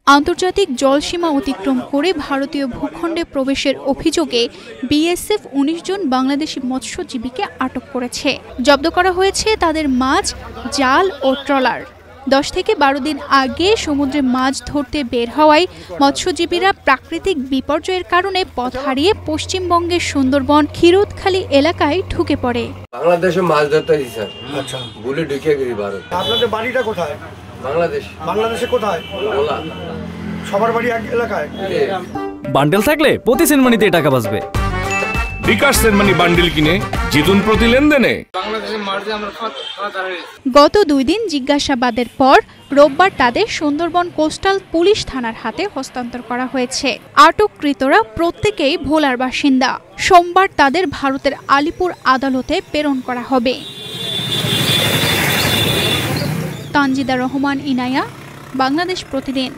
আন্তর্জাতিক জলসীমা অতিক্রম করে ভারতীয় ভূখণ্ডে প্রবেশের অভিযোগে বিএসএফ ১৯ জন বাংলাদেশি মৎস্যজীবীকে আটক করেছে। জব্দ করা হয়েছে তাদের মাছ, জাল ও ট্রলার। ১০ থেকে ১২ দিন আগে সমুদ্রে মাছ ধরতে বের হওয়ায় মৎস্যজীবীরা প্রাকৃতিক বিপর্যয়ের কারণে পথ হারিয়ে পশ্চিমবঙ্গের সুন্দরবন খিরুতখালী এলাকায় ঢুকে পড়ে। বাংলাদেশে মাছ ধরতে স্যার। আচ্ছা, ভুলে ঢুকে গেছি ভারত। আপনাদের বাড়িটা কোথায়? বাংলাদেশ। বাংলাদেশে কোথায়? ওলা। সবার বাড়ি এক এলাকায়? বান্ডেল থাকলে প্রতি সেনমানিতে টাকা বাঁচবে। বিকাশ সেনমানি বান্ডেল কিনে জিতুন প্রতি লেনদেনে। গত ২ দিন জিজ্ঞাসাবাদের পর রোববার তাদের সুন্দরবন কোস্টাল পুলিশ থানার হাতে হস্তান্তর করা হয়েছে। আটককৃতরা প্রত্যেকেই ভোলার বাসিন্দা। সোমবার তাদের ভারতের আলিপুর আদালতে প্রেরণ করা হবে। তানজিদা রহমান, ইনায়া, বাংলাদেশ প্রতিদিন।